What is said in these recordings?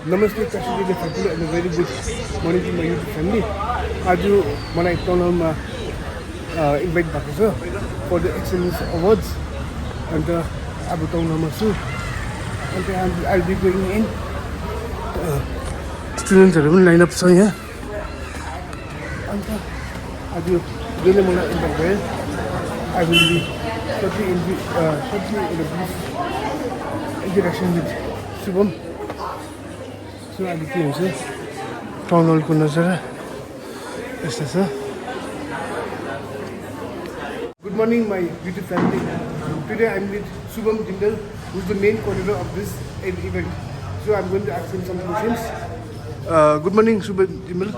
नमस्ते काशीले factory and a very good morning to my YouTube family. आज मलाई town हलमा इन्भाइट भएको छ फर द एक्सलेन्स अवार्ड्स अन्त अब टाउन हलमा छु अन्त आई बी गोइङ इन स्टुडेन्ट्सहरू पनि लाइनअप छ यहाँ अन्त आज जसले मलाई इन्भाइट भयो I will be shortly in a brief interaction with Shubham. So I became town hall ko nazara. Good morning my YouTube family. Today I am with Shubham Jindal, who is the main coordinator of this event. So I am going to ask him some questions. Good morning Shubham Jindal.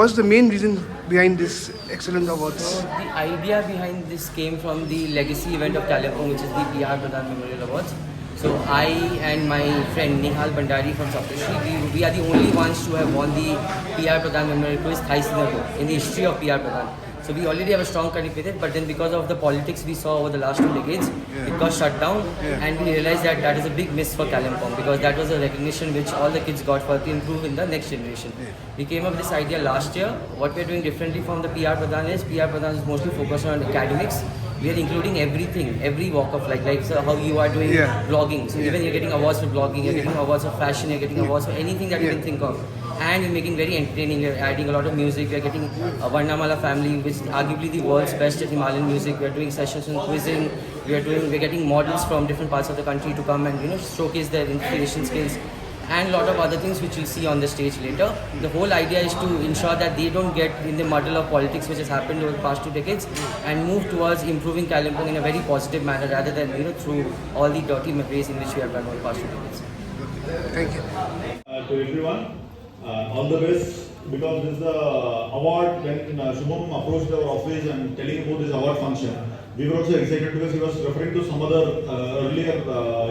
What's the main reason behind this excellent awards? So the idea behind this came from the legacy event of Kalimpong, which is the PR Pradhan Memorial Awards. So I and my friend Nihal Bhandari from Saptashri, we are the only ones to have won the PR Pradhan Memorial Quiz thrice in the history of PR Pradhan. So we already have a strong connect with it, but then because of the politics we saw over the last 2 decades, it got shut down, and we realized that that is a big miss for Kalimpong, because that was a recognition which all the kids got for to improve in the next generation. We came up with this idea last year. What we are doing differently from the PR Pradhan is is mostly focused on academics. We are including everything, every walk of life, like so how you are doing vlogging. So even you're getting awards for vlogging, you're getting awards for fashion, you're getting awards for anything that you can think of. And we're making very entertaining, we're adding a lot of music, we're getting Varnamala family, which is arguably the world's best at Himalayan music. We're doing sessions on quizzing, we're getting models from different parts of the country to come and showcase their inspiration skills, and a lot of other things which you'll see on the stage later. The whole idea is to ensure that they don't get in the muddle of politics which has happened over the past 2 decades, and move towards improving Kalimpong in a very positive manner rather than through all the dirty ways in which we have done over the past 2 decades. Thank you. To everyone, all the best, because this is the award. When Shubham approached our office and telling about this award function, we were also excited because he was referring to some other earlier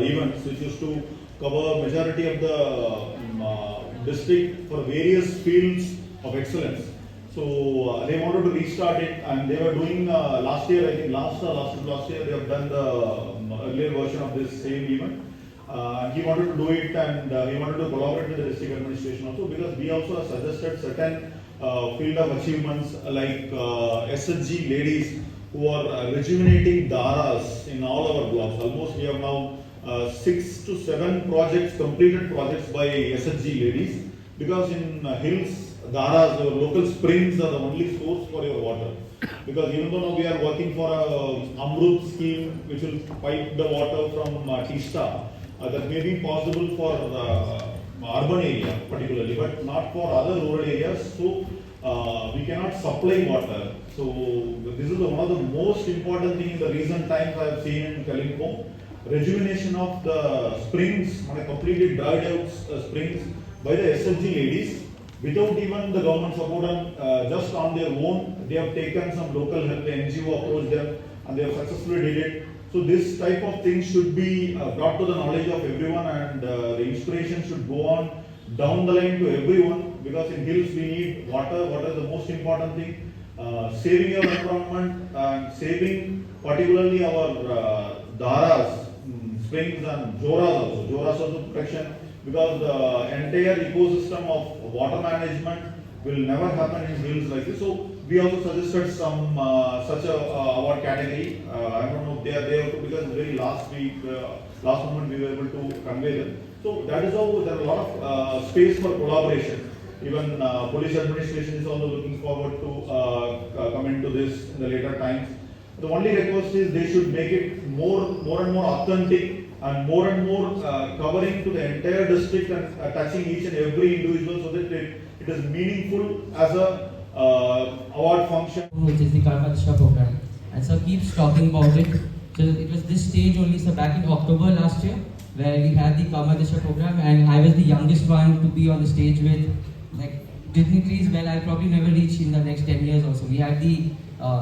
events which used to cover majority of the district for various fields of excellence. So they wanted to restart it, and they were doing last year, I think last year they have done the earlier version of this same event. He wanted to do it, and he wanted to collaborate with the district administration also, because we also have suggested certain field of achievements like SHG ladies who are rejuvenating dharas in all our blocks. Almost we have now 6 to 7 projects, completed projects by SHG ladies, because in hills, dharas, your local springs are the only source for your water. Because even though now we are working for a Amrut scheme which will pipe the water from Tista, that may be possible for urban area particularly, but not for other rural areas. So we cannot supply water. So this is one of the most important thing in the recent times I have seen in Kalimpong. Rejuvenation of the springs, completely dried out springs by the SLG ladies, without even the government support, and just on their own. They have taken some local help, the NGO approached them, and they have successfully did it. So this type of things should be brought to the knowledge of everyone, and the inspiration should go on down the line to everyone, because in hills we need water. Water is the most important thing. Saving our environment and saving particularly our dharas, springs, and joras also protection, because the entire ecosystem of water management will never happen in hills like this. So we also suggested some such a award category. I don't know if they are there, because very last moment we were able to convey them. So that is how there are a lot of space for collaboration. Even police administration is also looking forward to come into this in the later times. The only request is they should make it more and more authentic, and more covering to the entire district, and touching each and every individual, so that it is meaningful as a award function. Which is the Karma Dishka program, and so keeps talking about it. So it was this stage only, so back in October last year, where we had the Karma Dishka program, and I was the youngest one to be on the stage with, like, dignitaries. Well, I'll probably never reach in the next 10 years also. We had the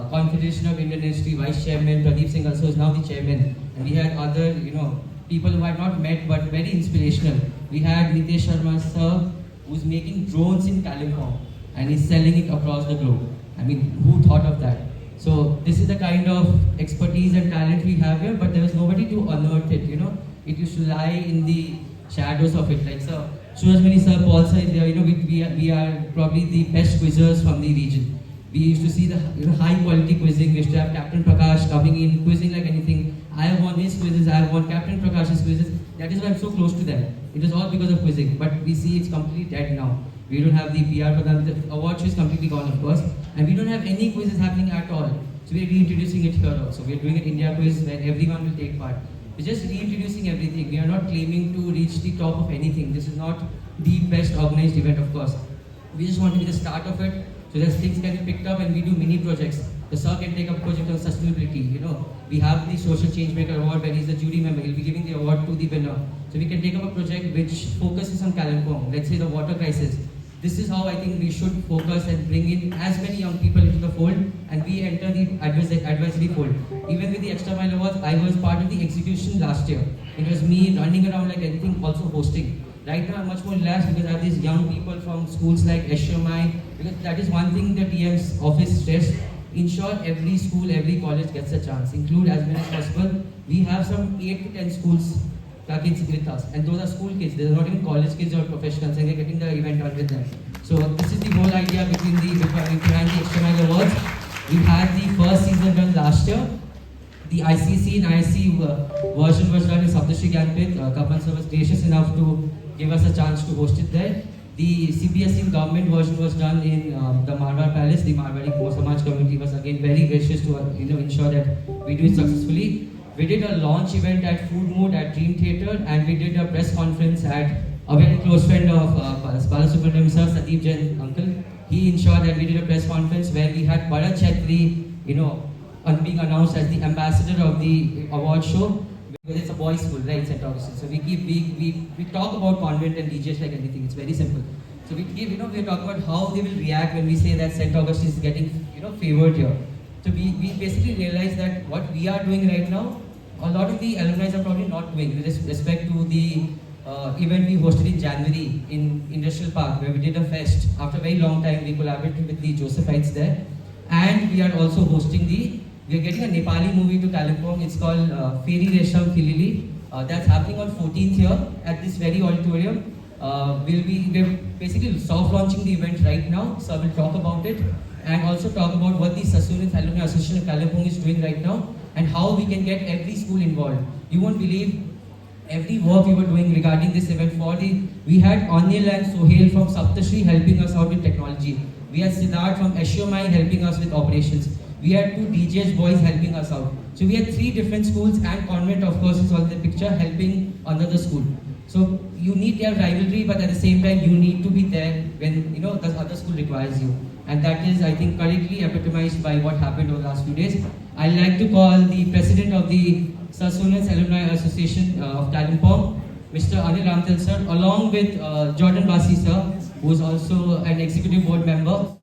Confederation of Indian Industry Vice Chairman Pradeep Singh also is now the chairman, and we had other people who I had not met but very inspirational. We had Nitesh Sharma sir, who's making drones in Kalimpong, and he's selling it across the globe. I mean, who thought of that? So this is the kind of expertise and talent we have here, but there was nobody to unearth it. It used to lie in the shadows of it. Like Sir Surajmani sir, Paul sir, we are probably the best quizzers from the region. We used to see the high quality quizzing. We used to have Captain Prakash coming in, quizzing like anything. I have won his quizzes, I have won Captain Prakash's quizzes. That is why I'm so close to them. It is all because of quizzing. But we see it's completely dead now. We don't have the PR Pradhan, the award show is completely gone, of course. And we don't have any quizzes happening at all. So we're reintroducing it here also. We're doing an India quiz where everyone will take part. We're just reintroducing everything. We are not claiming to reach the top of anything. This is not the best organized event, of course. We just want to be the start of it, so that things can be picked up and we do mini projects. The sir can take up a project on sustainability. We have the Social Changemaker Award where he's a jury member. He'll be giving the award to the winner. So we can take up a project which focuses on Kalimpong. Let's say the water crisis. This is how I think we should focus and bring in as many young people into the fold, and we enter the advisory fold. Even with the Extra Mile Awards, I was part of the execution last year. It was me running around like anything, also hosting. Right now I'm much more relaxed because I have these young people from schools like SMI, because that is one thing the TM's office stressed. Ensure every school, every college gets a chance. Include as many as possible. We have some 8 to 10 schools kids with us, and those are school kids. They're not even college kids or professionals, and they're getting the event done with them. So this is the whole idea behind the Extra Mile Awards. We had the first season done last year. The ICC and IC version was done in Saptashri Gyanpith. Kapan sir was gracious enough to give us a chance to host it there. The CBSE government version was done in the Marwar Palace. The Marwari Samaj community was again very gracious to ensure that we do it successfully. We did a launch event at Food Mood at Dream Theatre, and we did a press conference at a very close friend of Balasubramaniam sir, Sadeep Jain uncle. He ensured that we did a press conference where we had Bharat Chetri, being announced as the ambassador of the award show, because it's a boys' school, right, St. Augustine. So we talk about convent and DJs like anything. It's very simple. So we talk about how they will react when we say that St. Augustine is getting favored here. So we basically realize that what we are doing right now, a lot of the alumni are probably not doing, with respect to the event we hosted in January in Industrial Park, where we did a fest. After a very long time, we collaborated with the Josephites there, and we are also hosting we are getting a Nepali movie to Kalimpong. It's called Fairy Resham Khilili. That's happening on 14th here at this very auditorium. We're basically soft launching the event right now, so I will talk about it and also talk about what the Sassoon Alumni Association of Kalimpong is doing right now and how we can get every school involved. You won't believe every work we were doing regarding this event we had Anil and Sohail from Saptashri helping us out with technology. We had Siddharth from SMI helping us with operations. We had 2 DJs boys helping us out. So we had 3 different schools, and convent of course is on the picture, helping another school. So you need to have rivalry, but at the same time you need to be there when the other school requires you. And that is, I think, correctly epitomized by what happened over the last few days. I'd like to call the president of the Sir Sonas Alumni Association of Kalimpong, Mr. Anil Ramtel sir, along with Jordan Basi sir, who is also an executive board member.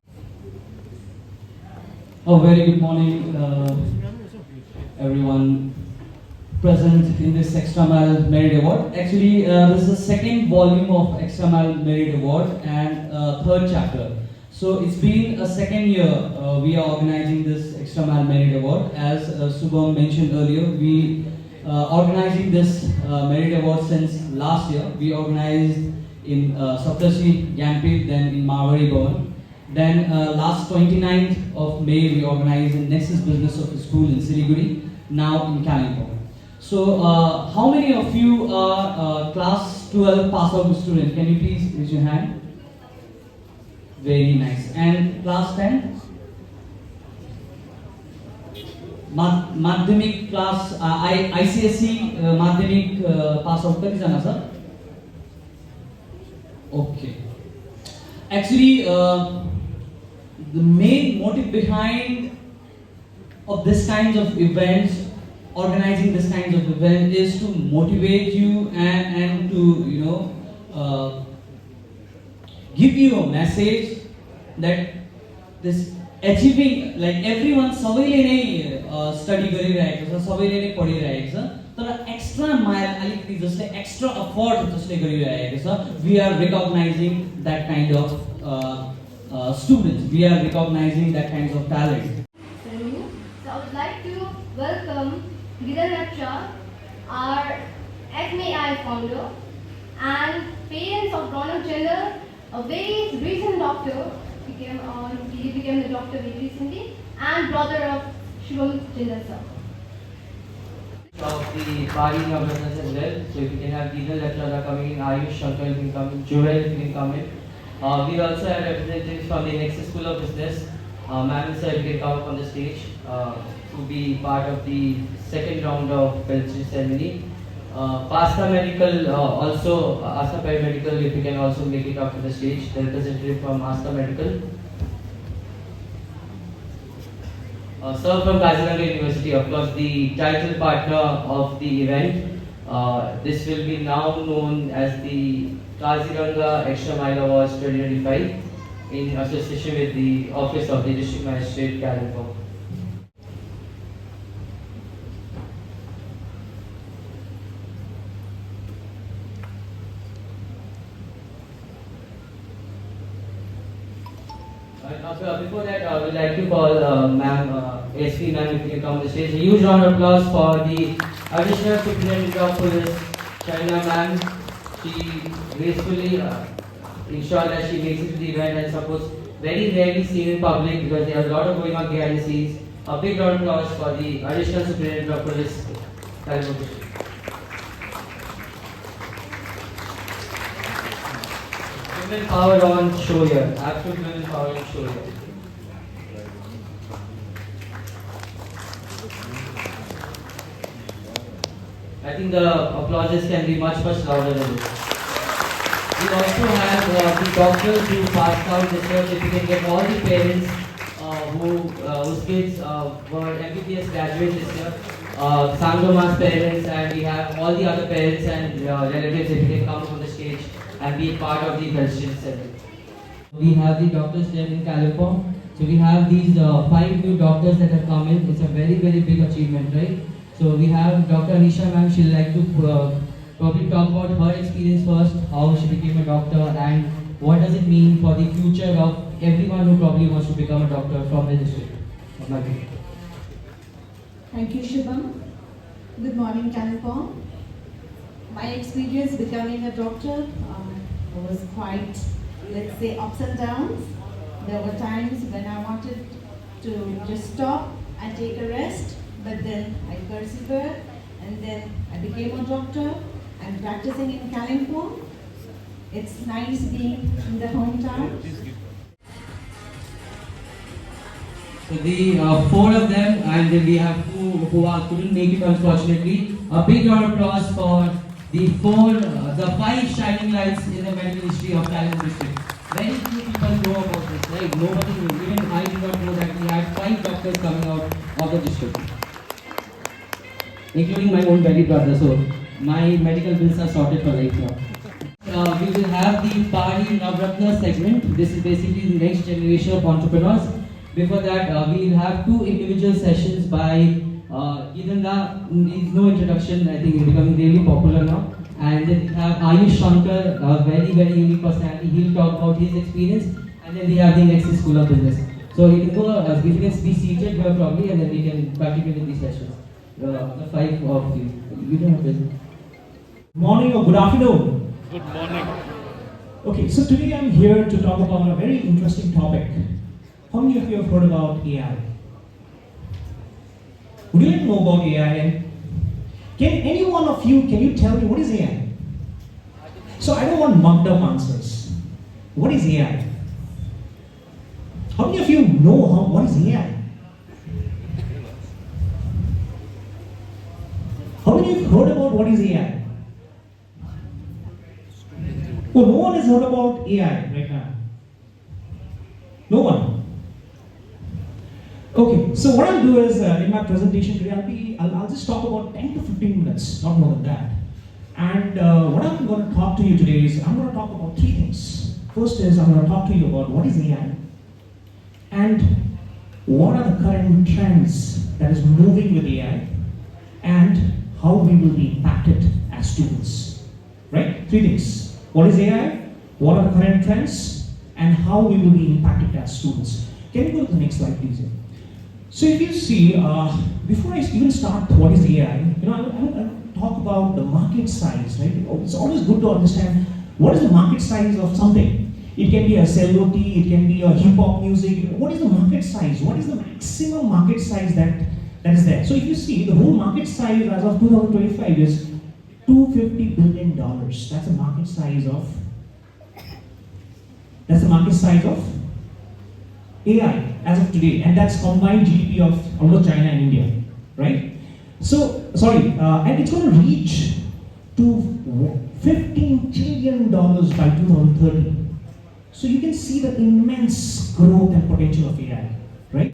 A very good morning, everyone present in this Extra Mile Merit Award. Actually, this is the second volume of Extra Mile Merit Award and third chapter. So it's been a second year we are organizing this Extra Mile Merit Award. As Subham mentioned earlier, we organizing this Merit Award since last year. We organized in Saptashri Gyanpith, then in Marwari Bhavan. Then last 29th of May, we organized in Nexus Business of the School in Siliguri, now in Kalimpong. So how many of you are class 12 pass out students? Can you please raise your hand? Very nice. And class 10? Madhyamik class, ICSE Madhyamik pass out kati jana sir? Okay. Actually, the main motive behind of this kinds of events, organizing this kinds of event, is to motivate you and to give you a message that this achieving, like everyone सबैले नै study गरिरहेको छ, सबैले नै पढिरहेको छ, तर extra mile अलिकति जसले extra effort जसले गरिरहेको छ, we are recognizing that kind of students, we are recognizing that kinds of talent. So I would like to welcome Giran Raksha, our ACMEI founder, and parents of Ronald Jenner, a very recent doctor, he became the doctor very recently, and brother of Shubham Jenner sir. Of the party members as well. So if you can have Deepan Lecturer coming in, Ayush Shankar if you can come in, Joel if you can come in. We also have representatives from the Nexus School of Business. Ma'am and sir, you can come up on the stage to be part of the second round of fellowship ceremony. Pasta Medical, also Asta Paramedical, if you can also make it up to the stage. The representative from Asta Medical. Sir from Kaziranga University, of course, the title partner of the event. This will be now known as the Kaziranga Extra Mile Awards 2025 in association with the Office of the District Magistrate, Kalimpong. Before that, I would like to call Ma'am, SP Ma'am, if you can come on the stage. A huge round of applause for the Additional Superintendent of Police, China Ma'am. She gracefully ensured that she makes it to the event and supports very rarely seen in public because there are a lot of going on behind the scenes. A big round of applause for the Additional Superintendent of Police, Kalimpong District. Women power on show here. Absolute women power on show here. I think the applauses can be much louder than this. We also have the doctors who passed out research. If you can get all the parents whose kids were MBBS graduates this year, Sangoma's parents, and we have all the other parents and relatives. If you can come on the stage and be part of the fellowship ceremony. We have the doctors there in Kalimpong. So we have these 5 new doctors that have come in. It's a very big achievement, right? So we have Dr. Anisha ma'am. She'll like to probably talk about her experience first, how she became a doctor, and what does it mean for the future of everyone who probably wants to become a doctor from the district. Thank you, Shubham. Good morning, Kalimpong. My experience becoming a doctor was quite, let's say, ups and downs. There were times when I wanted to just stop and take a rest, but then I persevered, and then I became a doctor. I'm practicing in Kalimpong. It's nice being in the hometown. So the 4 of them, and then we have 2 who couldn't make it unfortunately. A big round of applause for the 5 shining lights in the medical history of Kalimpong district. Very few people know about this, right? Nobody knew. Even I did not know that we had 5 doctors coming out of the district, including my own belly brother. So my medical bills are sorted for right now. We will have the Pari Navratna segment. This is basically the next generation of entrepreneurs. Before that, we will have 2 individual sessions by Gidanda. Needs no introduction. I think he's becoming really popular now. And then we have Ayush Shankar, a very unique personality. He'll talk about his experience. And then we have the Nexus School of Business. So you can go, if you can be seated here probably, and then we can participate in these sessions. The 5 of you. You don't have business. Morning or good afternoon. Good morning. Okay, so today I'm here to talk about a very interesting topic. How many of you have heard about AI? Would you like to know about AI? Can any one of you, can you tell me what is AI? So I don't want mugged up answers. What is AI? How many of you know what is AI? How many of you have heard about what is AI? Oh, no one has heard about AI right now. No one. Okay, so what I'll do is in my presentation today, I'll just talk about 10 to 15 minutes, not more than that. And what I'm going to talk to you today is I'm going to talk about 3 things. First is I'm going to talk to you about what is AI and what are the current trends that is moving with AI and how we will be impacted as students. Right? 3 things. What is AI? What are the current trends? And how we will be impacted as students. Can you go to the next slide, please? So if you see, before I even start what is AI, I will talk about the market size, right? It's always good to understand what is the market size of something. It can be a celebrity, it can be a hip hop music. What is the market size? What is the maximum market size that is there? So if you see, the whole market size as of 2025 is $250 billion. That's the market size of AI as of today, and that's combined GDP of almost China and India, right? So, and it's going to reach to $15 trillion by 2030. So you can see the immense growth and potential of AI, right?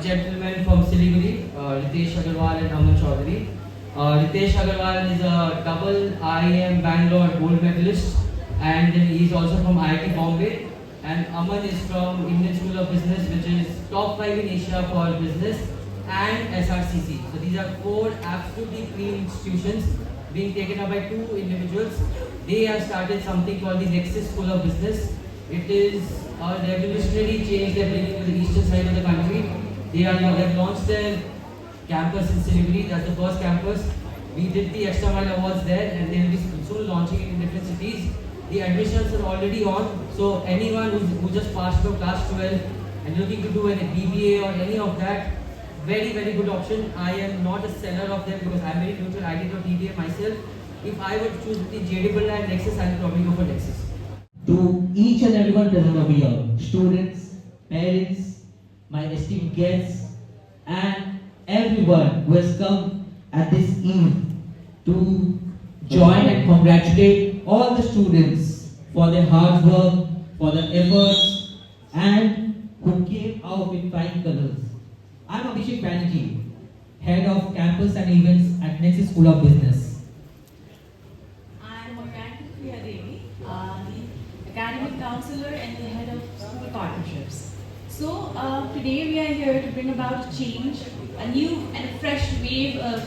Gentlemen from Siliguri, Ritesh Agarwal and Aman Chaudhary. Ritesh Agarwal is a double IIM Bangalore gold medalist, and then he is also from IIT Bombay. And Aman is from Indian School of Business, which is top 5 in Asia for business, and SRCC. So these are 4 absolutely green institutions being taken up by 2 individuals. They have started something called the Nexus School of Business. It is a revolutionary change they're bringing to the eastern side of the country. They have launched their campus in Siliguri. That's the first campus. We did the Extra Mile Awards there, and they will be soon launching it in different cities. The admissions are already on, so anyone who just passed from class 12 and looking to do an BBA or any of that, very, very good option. I am not a seller of them because I'm very neutral. I did not BBA myself. If I were to choose between JD Birla and Nexus, I would probably go for Nexus. To each and everyone present over here, students, parents, my esteemed guests, and everyone who has come at this eve to join and congratulate all the students for their hard work, for their efforts, and who came out with flying colors. I'm Abhishek Banerjee, Head of Campus and Events at Nexus School of Business. I'm Moranti Priyadevi, the Academic Counselor and the Head of School Partnerships. So today we are here to bring about a change, a new and a fresh wave of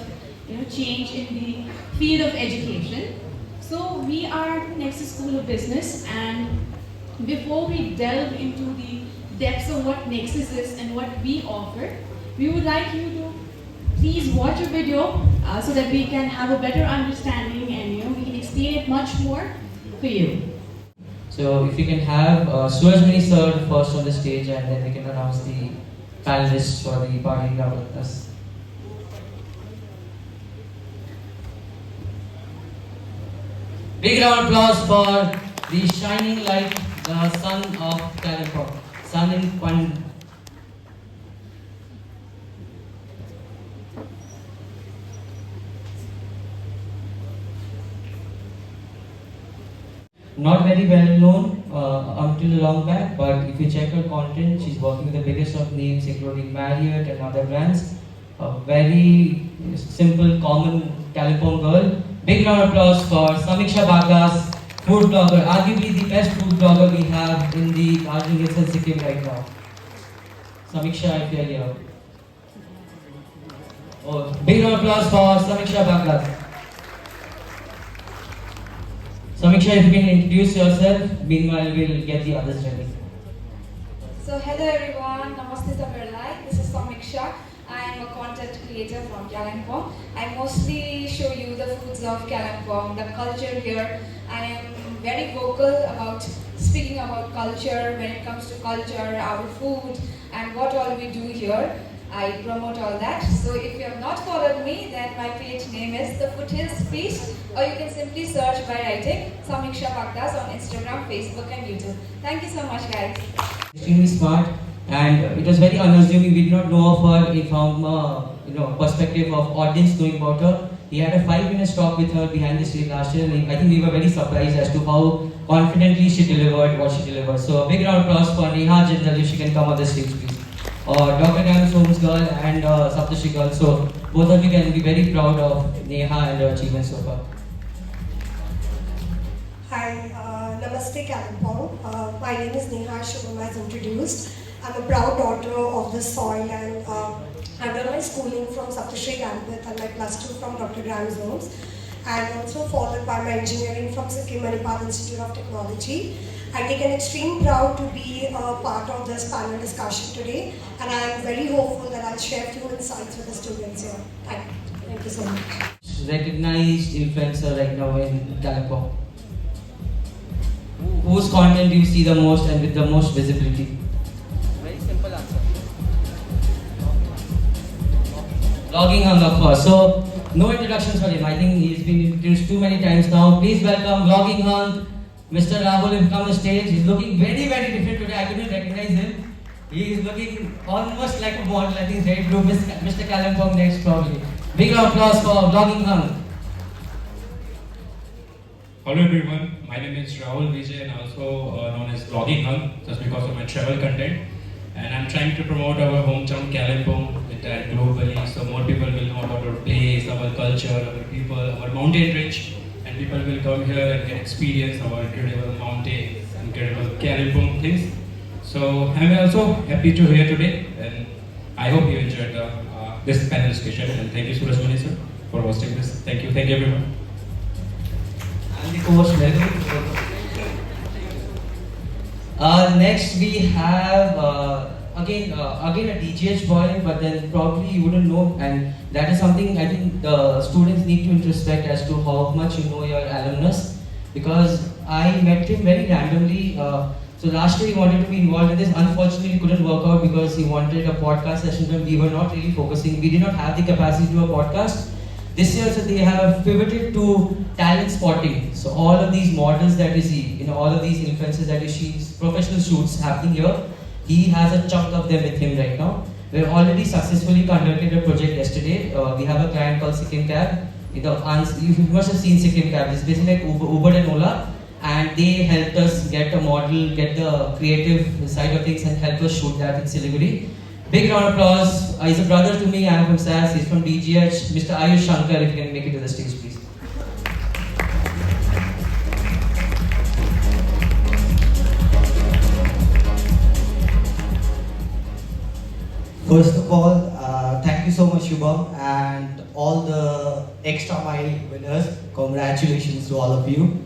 change in the field of education. So we are Nexus School of Business, and before we delve into the depths of what Nexus is and what we offer, we would like you to please watch a video so that we can have a better understanding and we can explain it much more for you. So if you can have Suhasmini sir first on the stage, and then we can announce the panelists for the party round with us. Big round of applause for the shining light, the son of Kalimpong, sun in Pan. Not very well known until long back, but if you check her content, she's working with the biggest of names, including Marriott and other brands. A very simple, common Kalimpong girl. Big round of applause for Samiksha Baglas, food blogger, arguably the best food blogger we have in the Darjeeling Hills and Sikkim right now. Samiksha, if you're here. Oh, big round of applause for Samiksha Baglas. Samiksha, if you can introduce yourself, meanwhile we'll get the others ready. So hello everyone, Namaste Tamirlai. This is Samiksha. I am a content creator from Kalimpong. I mostly show you the foods of Kalimpong, the culture here. I am very vocal about speaking about culture when it comes to culture, our food, and what all we do here. I promote all that. So if you have not followed me, then my page name is The Foothills Feast, or you can simply search by writing Samiksha Bagdas on Instagram, Facebook, and YouTube. Thank you so much, guys. Extremely smart, and it was very unassuming. We did not know of her from perspective of audience knowing about her. He had a 5-minute talk with her behind the stage last year, and I think we were very surprised as to how confidently she delivered what she delivered. So a big round of applause for Neha Jindal, if she can come on the stage, please. Dr. Gams Holmes girl and Saptashi girl. So both of you can be very proud of Neha and her achievements so far. Hi, Namaste Kalimpong. My name is Neha Shubham, as introduced. I'm a proud daughter of the soil, and I've done my schooling from Saptashri Gambit and my +2 from Dr. Gams Holmes, and also followed by my engineering from Sikkim Manipal Institute of Technology. I take an extreme proud to be a part of this panel discussion today, and I am very hopeful that I'll share few insights with the students here. Thank you so much. Recognized influencer right now in Kalimpong? Whose content do you see the most and with the most visibility? Very simple answer. Vlogging Hung, of course. So, no introductions for him. I think he's been introduced too many times now. Please welcome Vlogging Hung, Mr. Rahul, will come on stage. He's looking very, very different today. I couldn't recognize him. He is looking almost like a model. I think he's ready to do Mr. Kalimpong next, probably. Big round of applause for Vlogging Hung. Hello everyone, my name is Rahul Vijay and also known as Vlogging Hung, just because of my travel content. And I'm trying to promote our hometown Kalimpong globally, so more people will know about our place, our culture, our people, our mountain range, and people will come here and get experience our incredible mountain, incredible Kalimpong things. So I'm also happy to here today, and I hope you enjoyed this panel discussion. And thank you Surajmani sir for hosting this. Thank you everyone. And the coach, next we have again a DGH boy, but then probably you wouldn't know, and that is something I think the students need to introspect as to how much you know your alumnus, because I met him very randomly. So last year he wanted to be involved in this. Unfortunately, it couldn't work out because he wanted a podcast session and we were not really focusing. We did not have the capacity to do a podcast. This year, so they have pivoted to talent spotting. So all of these models that you see, all of these influencers that you see, professional shoots happening here, he has a chunk of them with him right now. We've already successfully conducted a project yesterday. We have a client called Sikkim Cab. You must have seen Sikkim Cab. It's basically like Uber and Ola. And they helped us get a model, get the creative side of things and help us shoot that in Siliguri. Big round of applause. He's a brother to me. I'm from SAS. He's from DGH. Mr. Ayush Shankar, if you can make it to the stage, please. First of all, thank you so much, Shubham, and all the extra mile winners. Congratulations to all of you.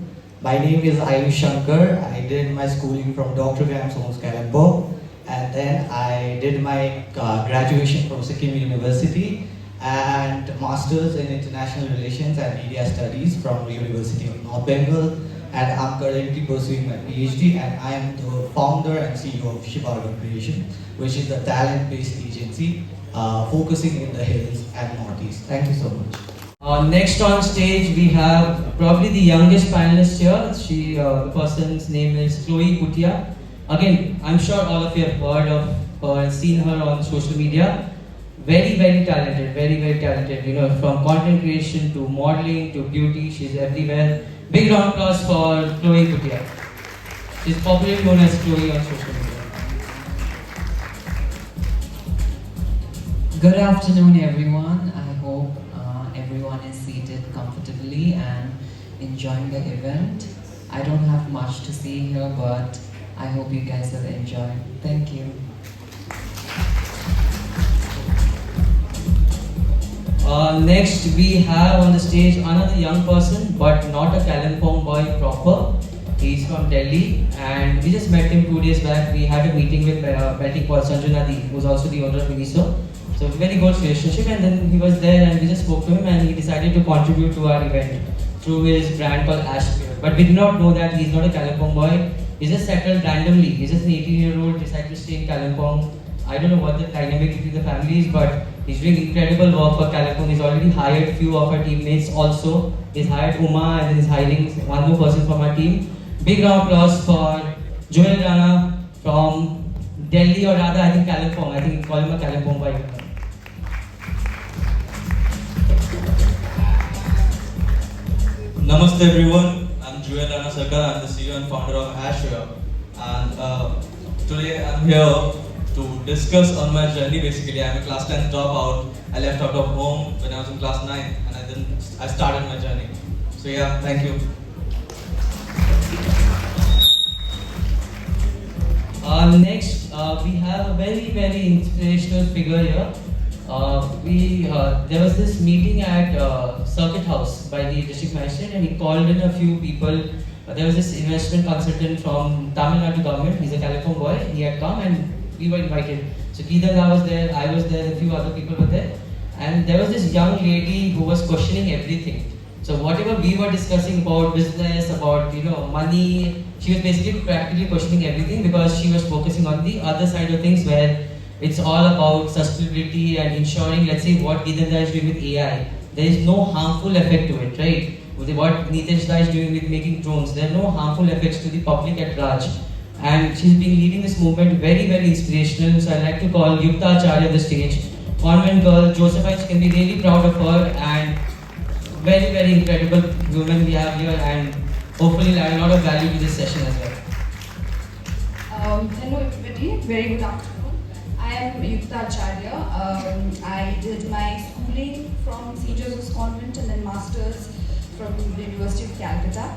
My name is Ayush Shankar. I did my schooling from Dr. Graham's Homes, Kalimpong. And then I did my graduation from Sikkim University and Masters in International Relations and Media Studies from the University of North Bengal. And I'm currently pursuing my PhD, and I am the founder and CEO of Shibarga Creation, which is a talent-based agency focusing in the hills and Northeast. Thank you so much. Next on stage we have probably the youngest panelist here. The person's name is Chloe Kutia. Again, I'm sure all of you have heard of her and seen her on social media. Very, very talented, very, very talented. From content creation to modeling to beauty, she's everywhere. Big round of applause for Chloe Kutia. She's popularly known as Chloe on social media. Good afternoon, everyone. I hope everyone is seated comfortably and enjoying the event. I don't have much to say here, but I hope you guys will enjoy. Thank you. Next we have on the stage another young person, but not a Kalimpong boy proper. He's from Delhi, and we just met him 2 days back. We had a meeting with Betty called Sanju Nadi, who's also the owner of Miniso. So very good relationship, and then he was there and we just spoke to him and he decided to contribute to our event through his brand called Ashpure. But we did not know that he's not a Kalimpong boy. He just settled randomly. He's just an 18-year-old, decided to stay in Kalimpong. I don't know what the dynamic between the families, but he's doing incredible work for Kalimpong. He's already hired a few of our teammates also. He's hired Uma and then he's hiring one more person from our team. Big round of applause for Joel Rana from Delhi, or rather I think Kalimpong. I think we call him a Kalimpong boy. Namaste everyone, I'm Joel Rana Sarkar, I'm the CEO and founder of Ashpure, and today I'm here to discuss on my journey. Basically, I'm a class 10 dropout. I left out of home when I was in class 9 and I started my journey. So yeah, thank you. Next, we have a very, very inspirational figure here. There was this meeting at Circuit House by the district magistrate, and he called in a few people there was this investment consultant from Tamil Nadu government. He's a Kalimpong boy. He had come and we were invited. So Keedanga was there, I was there, a few other people were there. And there was this young lady who was questioning everything. So whatever we were discussing about business, about money, she was basically practically questioning everything because she was focusing on the other side of things where it's all about sustainability and ensuring, let's say, what Keedanga is doing with AI. There is no harmful effect to it, right? What Nitesh Da is doing with making drones, there are no harmful effects to the public at large. And she's been leading this movement very, very inspirational. So I'd like to call Yukta Acharya on the stage. Convent girl, Josephites can be really proud of her, and very, very incredible women we have here, and hopefully add a lot of value to this session as well. Hello everybody, very good afternoon. I am Yukta Acharya. I did my schooling from St. Joseph's Convent and then masters from the University of Calcutta.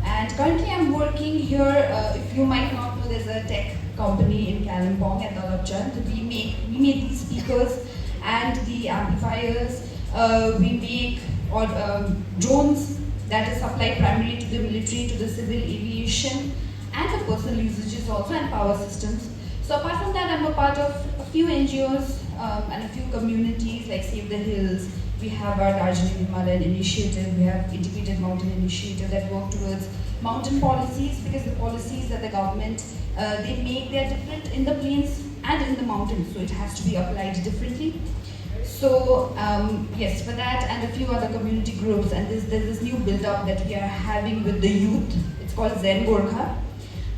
And currently I'm working here, if you might not know, there's a tech company in Kalimpong at Dalapchand. We make these speakers and the amplifiers. We make drones that is supplied primarily to the military, to the civil aviation, and for personal usages also, and power systems. So apart from that, I'm a part of a few NGOs and a few communities like Save the Hills. We have our Darjeeling Himalayan initiative, we have Integrated Mountain Initiative that work towards mountain policies, because the policies that the government, they make, they're different in the plains and in the mountains, so it has to be applied differently. So yes, for that and a few other community groups, and there's this new build-up that we are having with the youth. It's called Zen Gorkha,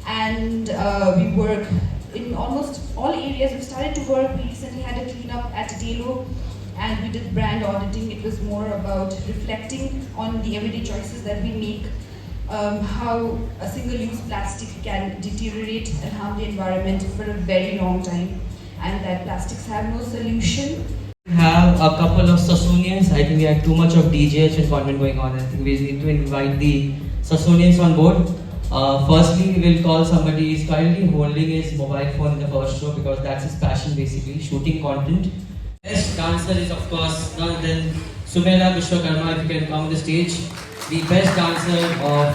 and we work in almost all areas. We started to work, we recently had a cleanup at Delo, and we did brand auditing. It was more about reflecting on the everyday choices that we make, how a single-use plastic can deteriorate and harm the environment for a very long time, and that plastics have no solution. We have a couple of Sassoonians. I think we have too much of DJH and content going on. I think we need to invite the Sassoonians on board. Firstly, we will call somebody who is currently holding his mobile phone in the first row because that's his passion basically, shooting content. Best dancer is of course none other than Sumaira Vishwakarma, if you can come on the stage. The best dancer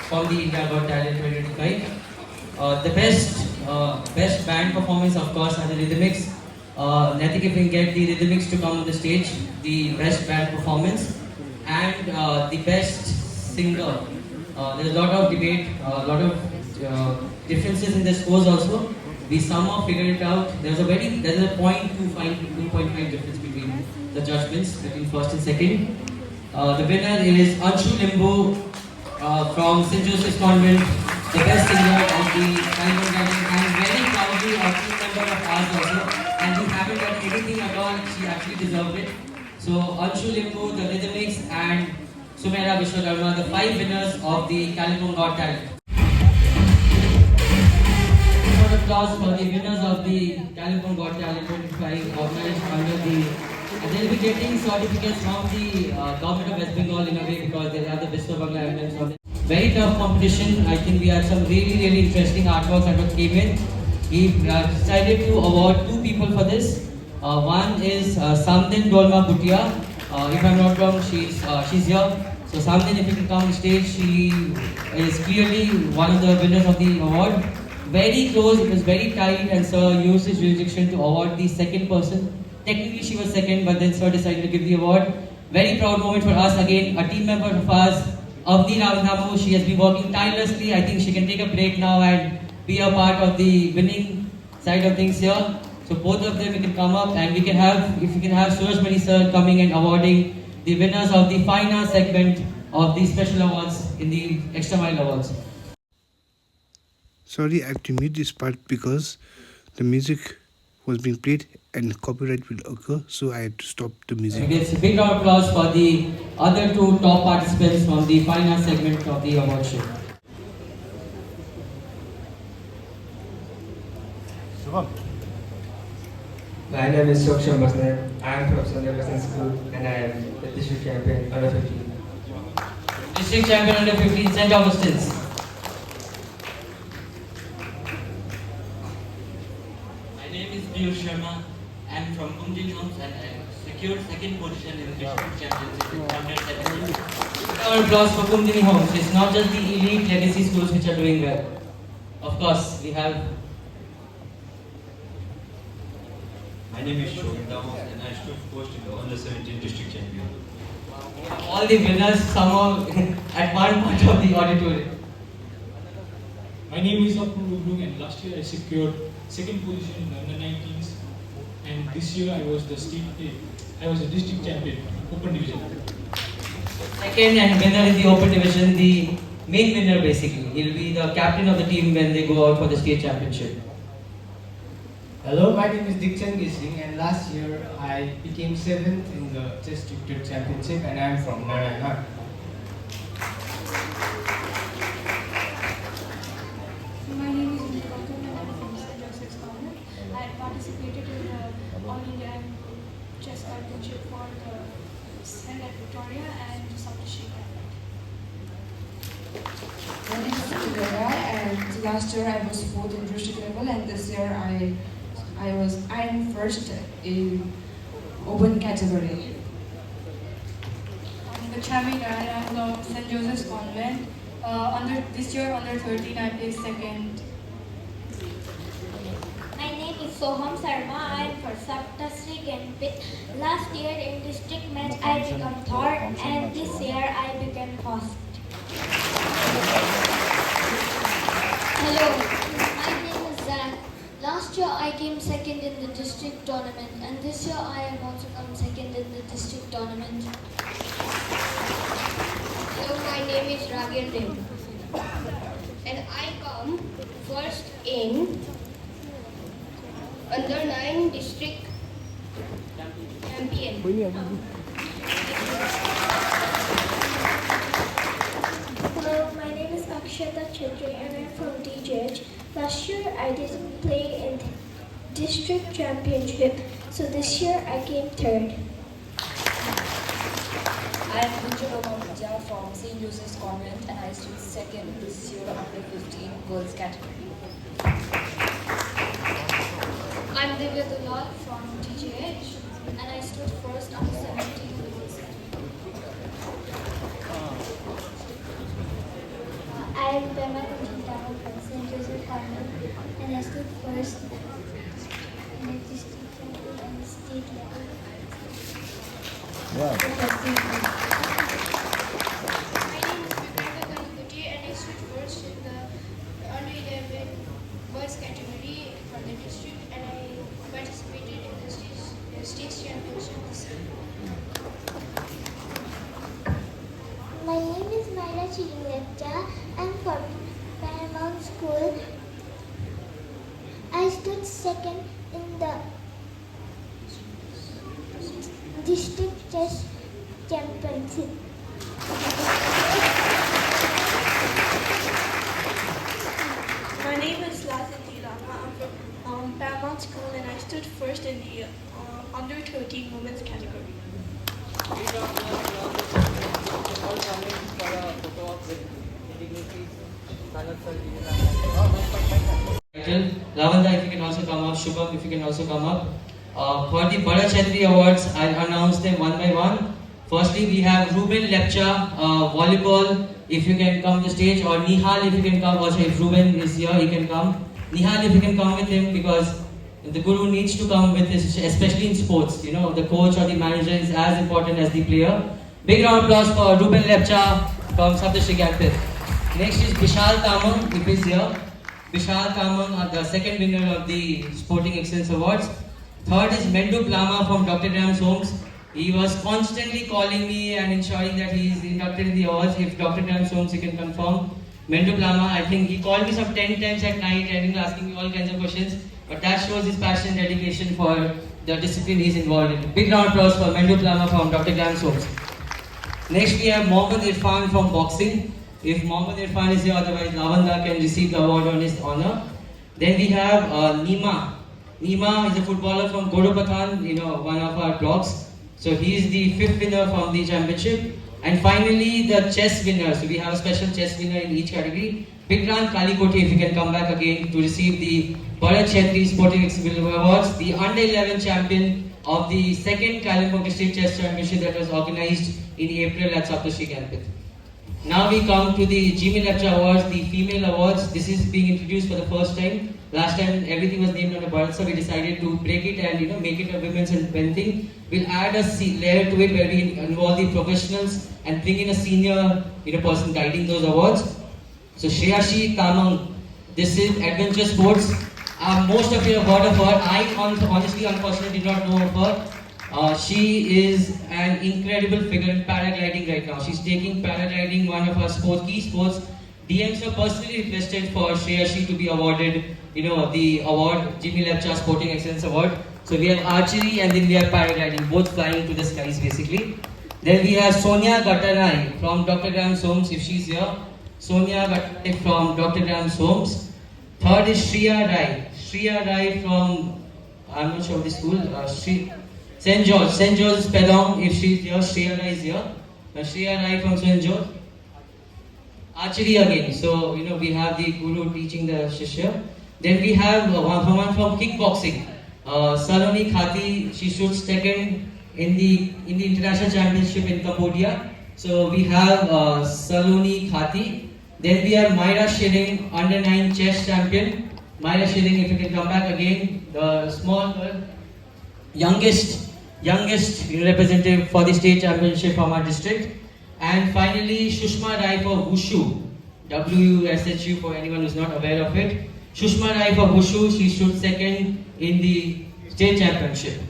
from the India Got Talent 2025. The best band performance of course are the Rhythmics. I think if we can get the Rhythmics to come on the stage, the best band performance, and the best singer. There's a lot of debate, a lot of differences in the scores also. We somehow figured it out. There's a 2.5 difference between the judgments between first and second. The winner is Anshu Limbu from St. Joseph's Convent, the best singer of the Kalimpong Gathering, and very proudly a team member of ours also. And she haven't done anything at all. She actually deserved it. So Anshu Limbu, the Rhythmics, and Sumaira Vishwakarma, the 5 winners of the Kalimpong Got Talent. Applause for the winners of the Kalimpong Got Talent 25 organized under the. They will be getting certificates from the government of West Bengal in a way because they are the Vista Bangla emblems on it. Very tough competition. I think we had some really interesting artworks that came in. We decided to award 2 people for this. One is Samdin Dolma Bhutia. If I'm not wrong, she's here. So Samdin, if you can come on stage, she is clearly one of the winners of the award. Very close, it was very tight, and sir used his jurisdiction to award the second person. Technically she was second, but then sir decided to give the award. Very proud moment for us. Again, a team member of ours, Avni Ravanamu. She has been working tirelessly. I think she can take a break now and be a part of the winning side of things here. So both of them, we can come up and we can have, if we can have Suraj Mani sir coming and awarding the winners of the finance segment of the special awards in the Extra Mile Awards. Sorry, I have to mute this part because the music was being played and copyright will occur, so I had to stop the music. It's a big round of applause for the other 2 top participants from the finance segment of the award show. Shubham. My name is Shoksham Basner. I am from Sunday Basan School and I am the district champion under 15. District champion under 15, St. Augustine's. My name is Piyush Sharma I'm from Kumjin Homes and I secured second position in the district championship with 170. Our applause for Kumjini Homes. It's not just the elite legacy schools which are doing well. Of course, we have. My name is Shobit Damos and I stood first in the under 17 district champion. All the winners somehow at one point of the auditorium. My name is Apur Rubrung and last year I secured second position in the under 19s and this year I was the district champion, open division. Second and winner in the open division, the main winner basically. He'll be the captain of the team when they go out for the state championship. Hello, my name is Dikchan Gising and last year I became 7th in the district championship and I am from Narayana. My name is Indra and I am from St. Joseph's Convent. I had participated in the All India Chess Championship for the Senate Victoria and Saptashi. My name is Chidera and last year I was 4th in district level and this year I am first in open category. I'm Gachami Narayan from St. Joseph's Convent. This year under 13 I placed second. My name is Soham Sarma. I am for Saptasri Genpit. Last year in district match I became third and this year I became first. Hello, my name is Zach. Last year I came second in the district tournament and this year I have also come second in the district tournament. Hello, my name is Ravi Dev and I come first in under 9 district champion. Hello, my name is Akshata Chetri and I'm from DJH. Last year I didn't play in district championship, so this year I came third. I am Kunjaloma Vidya from St. Joseph's Convent and I stood second this year under 15 girls category. I'm Divya Dulal from DJH and I stood first under 17 girls. I am Pema Kunjintama from St. Joseph Convent and I stood first in the district level and state level. Wow. My name is Vipinda Ganapati and I stood first in the under 11 boys category for the district and I participated in the state championship this year. My name is Myra Chiringlepta. I'm from Paramount School. I stood second in the district chess championship. My name is Lazati Rama. I'm from Paramount School and I stood first in the under 13 women's category. Lavanda, if you can also come up. Shubham, if you can also come up. For the Bada Chetri Awards, I'll announce them one by one. Firstly, we have Ruben Lepcha, volleyball. If you can come to the stage, or Nihal, if you can come. Also, if Ruben is here, he can come. Nihal, if you can come with him, because the guru needs to come with this, especially in sports. You know, the coach or the manager is as important as the player. Big round of applause for Ruben Lepcha from Saptashi Ganpit. Next is Vishal Tamang, if he's here. Vishal Tamang, the second winner of the Sporting Excellence Awards. Third is Mendu Plama from Dr. Ram's Homes. He was constantly calling me and ensuring that he is inducted in the awards. If Dr. Ram's Homes, he can confirm. Mendu Plama, I think he called me some 10 times at night and he was asking me all kinds of questions. But that shows his passion and dedication for the discipline he's involved in. Big round of applause for Mendu Plama from Dr. Ram's Homes. Next we have Mohammad Irfan from boxing. If Mohammad Irfan is here, otherwise Lavanda can receive the award on his honor. Then we have Nima. Nima is a footballer from Godopathan, one of our blocks. So he is the 5th winner from the championship. And finally, the chess winners. So we have a special chess winner in each category. Vikrant Kalikoti, if you can come back again to receive the Bharat Chetri Sporting Excellence Awards, the under 11 champion of the second Kalimpong District Chess Championship that was organized in April at Saptashri Ganpeth. Now we come to the Jimmy Lepcha Awards, the female awards. This is being introduced for the first time. Last time everything was named under Bharat, so we decided to break it and make it a women's and men thing. We'll add a layer to it where we involve the professionals and bring in a senior person guiding those awards. So Shreyashi Tamang, this is adventure sports. Most of you have heard of her. I honestly, unfortunately, did not know of her. She is an incredible figure in paragliding right now. She's taking paragliding, one of her key sports. DMs have personally requested for Shreyashi to be awarded, the award, Jimmy Lepcha Sporting Excellence Award. So we have archery and then we have paragliding, both flying to the skies basically. Then we have Sonia Gattanai from Dr. Graham's Homes, if she's here. Sonia Gattanai from Dr. Graham's Homes. Third is Shreya Rai. Shreya Rai from, I'm not sure of the school, St. George's Pedong, if she's here, Shreya Rai is here. Shreya Rai from St. George. Archery again, so we have the guru teaching the Shishya. Then we have one from kickboxing. Saloni Khati, she shoots second in the international championship in Cambodia. So we have Saloni Khati. Then we have Myra Schilling, under 9 chess champion. Myra Schilling, if you can come back again, the small girl, youngest representative for the state championship from our district. And finally, Shushma Rai for Wushu, WUSHU for anyone who's not aware of it. Shushma Rai for Wushu, she stood second in the state championship.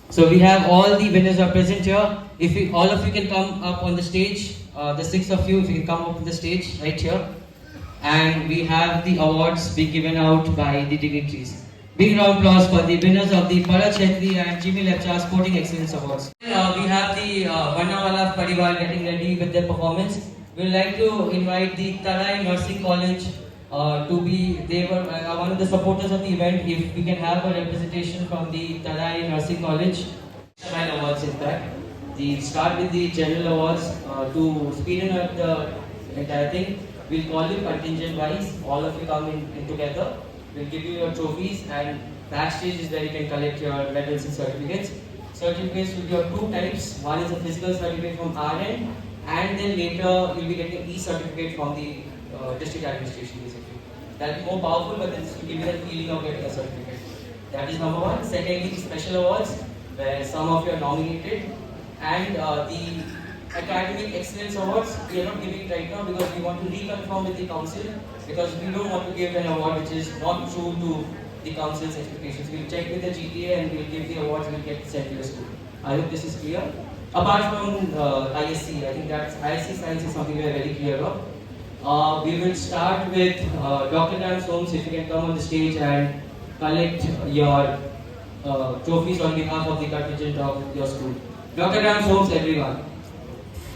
So we have all the winners are present here. If all of you can come up on the stage, the 6 of you, if you can come up on the stage right here. And we have the awards being given out by the dignitaries. Big round of applause for the winners of the Bharat Chetri and Jimmy Lepcha Sporting Excellence Awards. We have the Vannawala Parivar getting ready with their performance. We would like to invite the Tarai Nursing College to be, they were one of the supporters of the event. If we can have a representation from the Tarai Nursing College. Awards in fact. We start with the general awards to speed up the entire thing. We'll call you contingent wise. All of you come in together. We'll give you your trophies, and backstage is where you can collect your medals and certificates. Certificates will be of 2 types. One is a physical certificate from our end, and then later you'll be getting an e-certificate from the district administration basically. That will be more powerful, but this will give you the feeling of getting a certificate. That is number 1. Secondly, special awards, where some of you are nominated, and the Academic Excellence Awards, we are not giving it right now because we want to reconfirm with the council, because we don't want to give an award which is not true to the council's expectations. We'll check with the GTA and we'll give the awards, we'll get sent to the school. I hope this is clear. Apart from ISC, I think that's ISC science is something we are very clear of. We will start with Dr. Graham's Homes, if you can come on the stage and collect your trophies on behalf of the contingent of your school. Dr. Graham's Homes, everyone.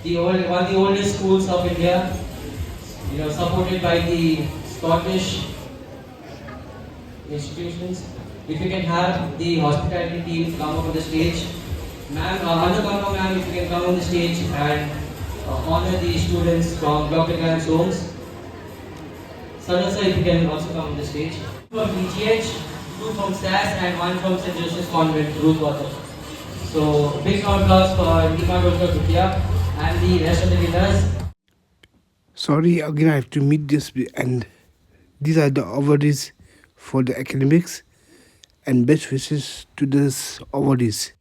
One of the oldest schools of India, supported by the Scottish institutions. If you can have the hospitality team come up on the stage. Ma'am, Anupama ma'am, if you can come on the stage and honor the students from Dr. Graham's Homes. Sanasa, if you can also come on the stage. From DGH, 2 from SAS and 1 from St. Joseph's Convent, Ruth Water. So, big round of applause for Deepa Dr. Kutia and the rest of the winners. Sorry, again I have to meet this, and these are the awardees for the academics, and best wishes to these awardees.